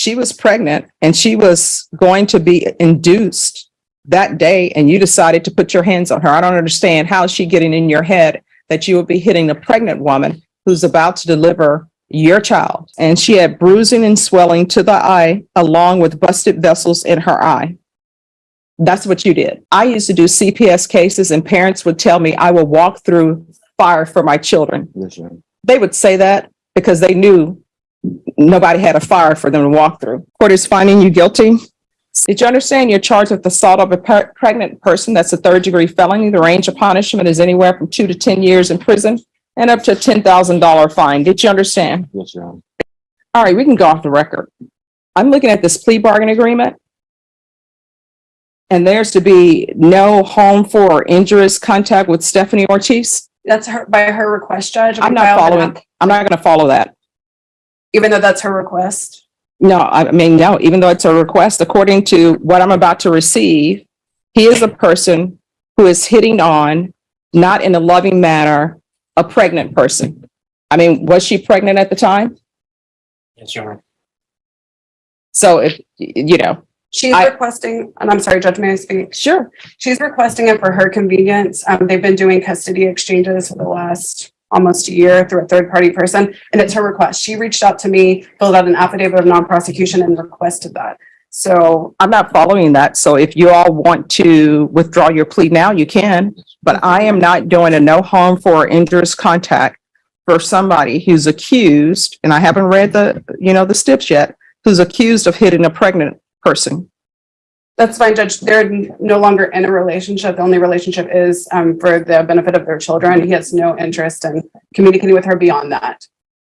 she was pregnant and she was going to be induced that day, and you decided to put your hands on her. I don't understand how is she getting in your head that you would be hitting a pregnant woman who's about to deliver your child. And she had bruising and swelling to the eye, along with busted vessels in her eye. That's what you did. I used to do CPS cases, and parents would tell me I will walk through fire for my children. Yes, ma'am. They would say that because they knew nobody had a fire for them to walk through. Court is finding you guilty. Did you understand you're charged with assault of a pregnant person? That's a third-degree felony. The range of punishment is anywhere from 2 to 10 years in prison and up to a $10,000 fine. Did you understand? Yes, ma'am. All right, we can go off the record. I'm looking at this plea bargain agreement, and there's to be no harmful or injurious contact with Stephanie Ortiz. That's her by her request, Judge. I'm not following. I'm not going to follow that. Even though that's her request. No, I mean, no, even though it's a request, according to what I'm about to receive, he is a person who is hitting on, not in a loving manner, a pregnant person. I mean, was she pregnant at the time? Yes, Your Honor. So if, you know. She's requesting, and I'm sorry, Judge, may I speak? Sure. She's requesting it for her convenience. They've been doing custody exchanges for the last almost a year through a third-party person, and it's her request. She reached out to me, filled out an affidavit of non-prosecution, and requested that. So I'm not following that. So if you all want to withdraw your plea now, you can, but I am not doing a no harmful or injurious contact for somebody who's accused, and I haven't read the steps yet, who's accused of hitting a pregnant person. that's fine, Judge. They're no longer in a relationship. The only relationship is for the benefit of their children. He has no interest in communicating with her beyond that.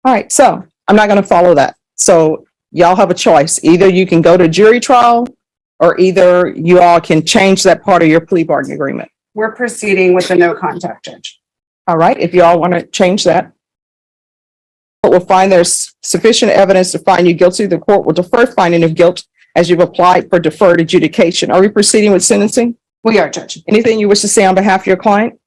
All right, so I'm not going to follow that. So y'all have a choice. Either you can go to jury trial, or either you all can change that part of your plea bargain agreement. We're proceeding with the no contact, Judge. All right, if you all want to change that. Court will find there's sufficient evidence to find you guilty. The court will defer finding of guilt as you've applied for deferred adjudication. Are we proceeding with sentencing? We are, Judge. Anything you wish to say on behalf of your client?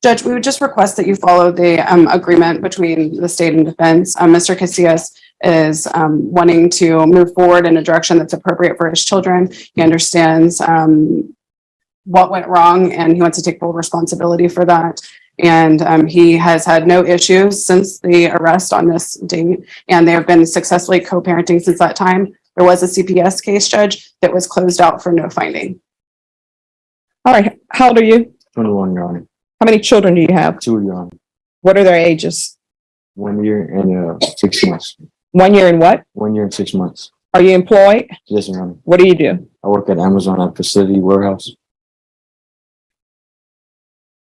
Judge, we would just request that you follow the agreement between the state and defense. Mr. Casillas is wanting to move forward in a direction that's appropriate for his children. He understands what went wrong, and he wants to take full responsibility for that. And he has had no issues since the arrest on this date, and they have been successfully co-parenting since that time. There was a CPS case, Judge, that was closed out for no finding. All right, how old are you? 21, Your Honor. How many children do you have? 2, Your Honor. What are their ages? 1 year and 6 months. 1 year and what? 1 year and 6 months. Are you employed? Yes, Your Honor. What do you do? I work at Amazon at Facility Warehouse.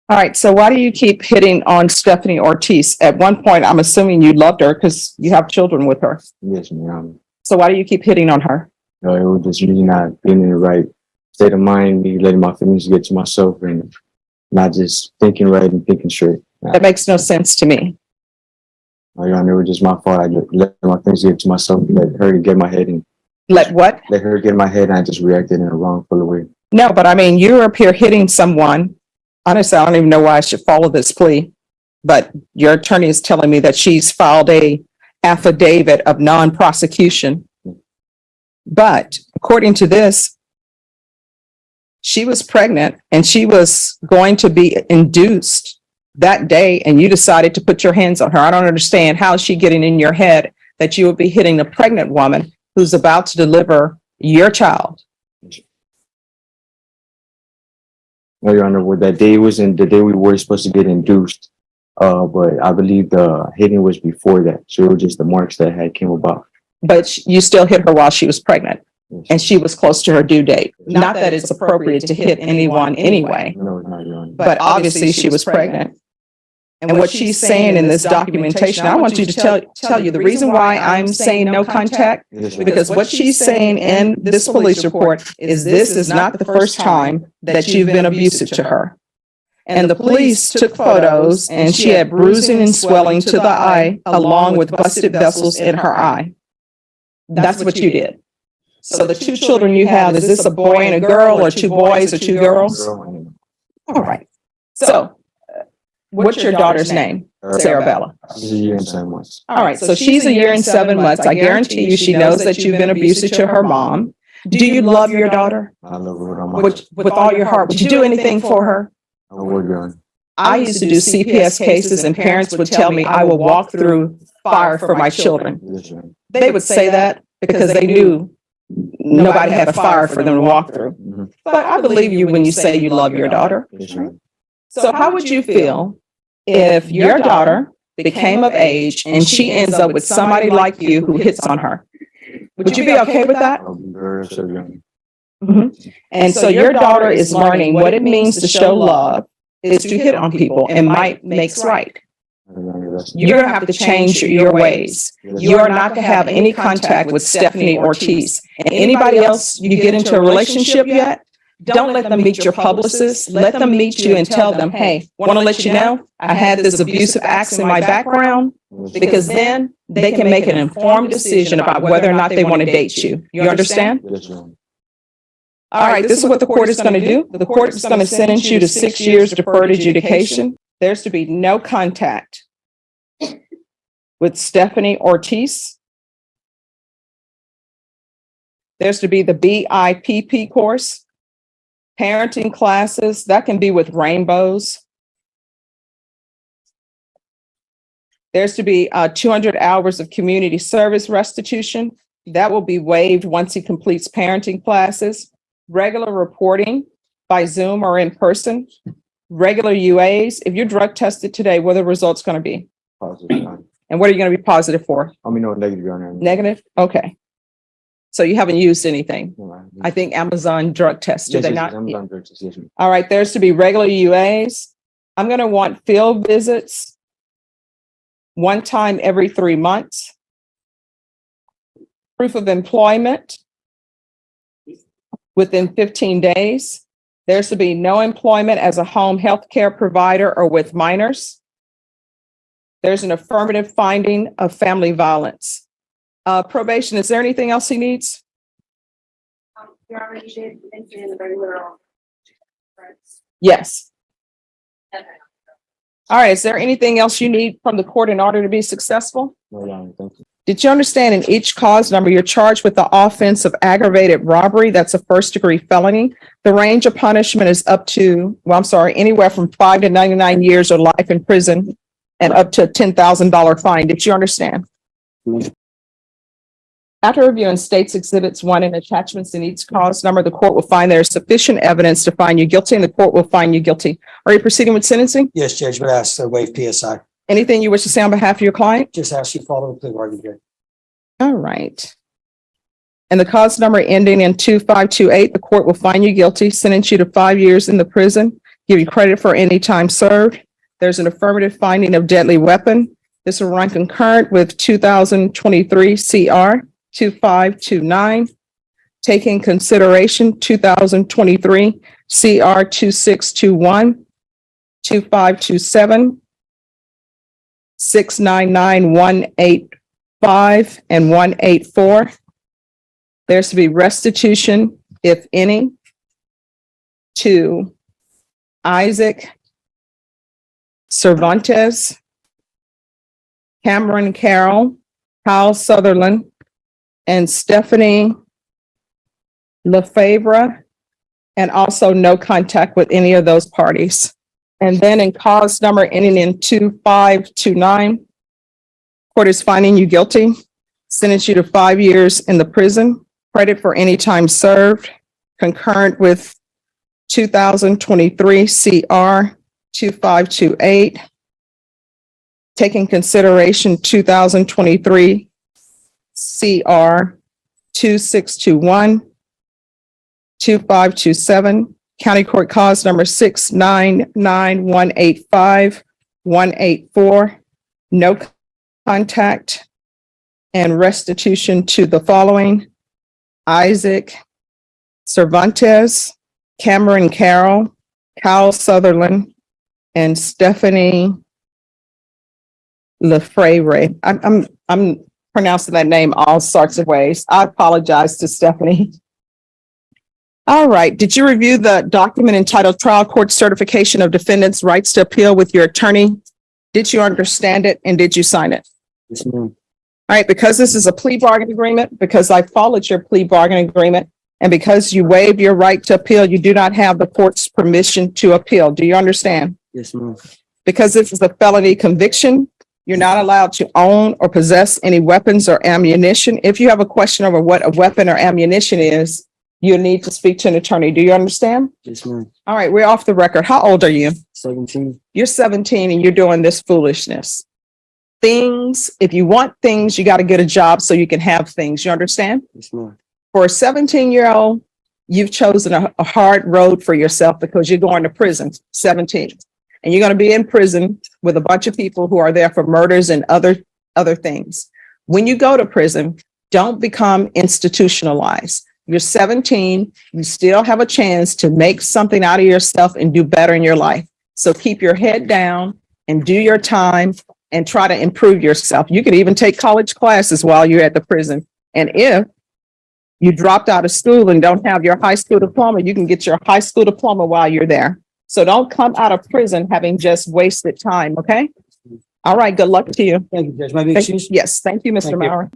All right, so why do you keep hitting on Stephanie Ortiz? At one point, I'm assuming you loved her because you have children with her. Yes, Your Honor. So why do you keep hitting on her? It was just me not being in the right state of mind, me letting my feelings get to myself and not just thinking right and thinking straight. That makes no sense to me. Your Honor, it was just my fault. I just let my feelings get to myself and let her get in my head and Let what? let her get in my head, and I just reacted in a wrongful way. No, but I mean, you're up here hitting someone. Honestly, I don't even know why I should follow this plea, but your attorney is telling me that she's filed a affidavit of non-prosecution. But according to this, she was pregnant and she was going to be induced that day, and you decided to put your hands on her. I don't understand how is she getting in your head that you would be hitting a pregnant woman who's about to deliver your child. No, Your Honor, what that day was in the day we were supposed to get induced. But I believe the hitting was before that. So it was just the marks that had came about. But you still hit her while she was pregnant, Yes. and she was close to her due date. Not that it's appropriate to hit anyone anyway, No, it's not, Your Honor. but obviously she was pregnant. And what she's saying in this documentation, I want you to tell you the reason why I'm saying no contact, Yes, Your Honor. because what she's saying in this police report is this is not the first time that you've been abusive to her. And the police took photos, and she had bruising and swelling to the eye, along with busted vessels in her eye. That's what you did. So the 2 children you have, is this a boy and a girl, or 2 boys or 2 girls? Girl, and All right. So What's your daughter's name? Sarabella. She's a year and 7 months. All right, so she's a year and 7 months. I guarantee you, she knows that you've been abusive to her mom. Do you love your daughter I love her with all my heart. with all your heart? Would you do anything for her? I would, Your Honor. I used to do CPS cases and parents would tell me I will walk through fire for my children. Yes, Your Honor. They would say that because they knew nobody had a fire for them to walk through. Mhm. But I believe you when you say you love your daughter. Yes, Your Honor. So how would you feel if your daughter became of age and she ends up with somebody like you who hits on her? Would you be okay with that? I'll be very upset, Your Honor. And so your daughter is learning what it means to show love is to hit on people, and might makes right. Your Honor, that's- You're gonna have to change your ways. You are not to have any contact with Stephanie Ortiz. And anybody else you get into a relationship yet, don't let them meet your publicist. Let them meet you and tell them, hey, want to let you know, I had this abusive acts in my background, because then they can make an informed decision about whether or not they want to date you. You understand? Yes, Your Honor. All right, this is what the court is going to do. The court is going to sentence you to 6 years deferred adjudication. There's to be no contact with Stephanie Ortiz. There's to be the BIPP course, parenting classes, that can be with rainbows. There's to be 200 hours of community service restitution. That will be waived once he completes parenting classes. Regular reporting by Zoom or in person. Regular UAs. If you're drug tested today, what are the results going to be? Positive, Your Honor. And what are you going to be positive for? I mean, no, negative, Your Honor. Negative? Okay. So you haven't used anything. No, I- I think Amazon drug tests, do Yes, they yes, not? yes, I'm done, Judge. Yes, ma'am. All right, there's to be regular UAs. I'm going to want field visits one time every 3 months. Proof of employment within 15 days. There's to be no employment as a home health care provider or with minors. There's an affirmative finding of family violence. Probation, is there anything else he needs? You already did mention the regular. Yes. All right, is there anything else you need from the court in order to be successful? No, Your Honor, thank you. Did you understand in each cause number, you're charged with the offense of aggravated robbery? That's a first-degree felony. The range of punishment is up to, anywhere from 5 to 99 years or life in prison and up to a $10,000 fine. Did you understand? After reviewing states exhibits 1 and attachments in each cause number, the court will find there is sufficient evidence to find you guilty, and the court will find you guilty. Are you proceeding with sentencing? Yes, Judge, but ask to waive PSI. Anything you wish to say on behalf of your client? Just ask you follow the plea bargain here. All right. And the cause number ending in 2528, the court will find you guilty, sentence you to 5 years in the prison, give you credit for any time served. There's an affirmative finding of deadly weapon. This will run concurrent with 2023 CR 2529. Taking consideration 2023 CR 2621, 2527, 699185 and 184. There's to be restitution, if any, to Isaac Cervantes, Cameron Carroll, Kyle Sutherland, and Stephanie Lefevre, and also no contact with any of those parties. And then in cause number ending in 2529, court is finding you guilty, sentence you to 5 years in the prison, credit for any time served, concurrent with 2023 CR 2528, taking consideration 2023 CR 2621, 2527, County Court Cause number 699185, 184, no contact, and restitution to the following: Isaac Cervantes, Cameron Carroll, Kyle Sutherland, and Stephanie Lefevre. I'm pronouncing that name all sorts of ways. I apologize to Stephanie. All right. Did you review the document entitled Trial Court Certification of Defendants' Rights to Appeal with your attorney? Did you understand it and did you sign it? Yes, ma'am. All right, because this is a plea bargain agreement, because I followed your plea bargain agreement, and because you waived your right to appeal, you do not have the court's permission to appeal. Do you understand? Yes, ma'am. Because this is a felony conviction, you're not allowed to own or possess any weapons or ammunition. If you have a question over what a weapon or ammunition is, you need to speak to an attorney. Do you understand? Yes, ma'am. All right, we're off the record. How old are you? 17. You're 17 and you're doing this foolishness. Things, if you want things, you got to get a job so you can have things. You understand? Yes, ma'am. For a 17-year-old, you've chosen a hard road for yourself because you're going to prison, 17. And you're going to be in prison with a bunch of people who are there for murders and other things. When you go to prison, don't become institutionalized. You're 17, you still have a chance to make something out of yourself and do better in your life. So keep your head down and do your time and try to improve yourself. You could even take college classes while you're at the prison. And if you dropped out of school and don't have your high school diploma, you can get your high school diploma while you're there. So don't come out of prison having just wasted time, okay? All right, good luck to you. Thank you, Judge. May I be excused? Yes, thank you, Mr. Thank you. Maurer.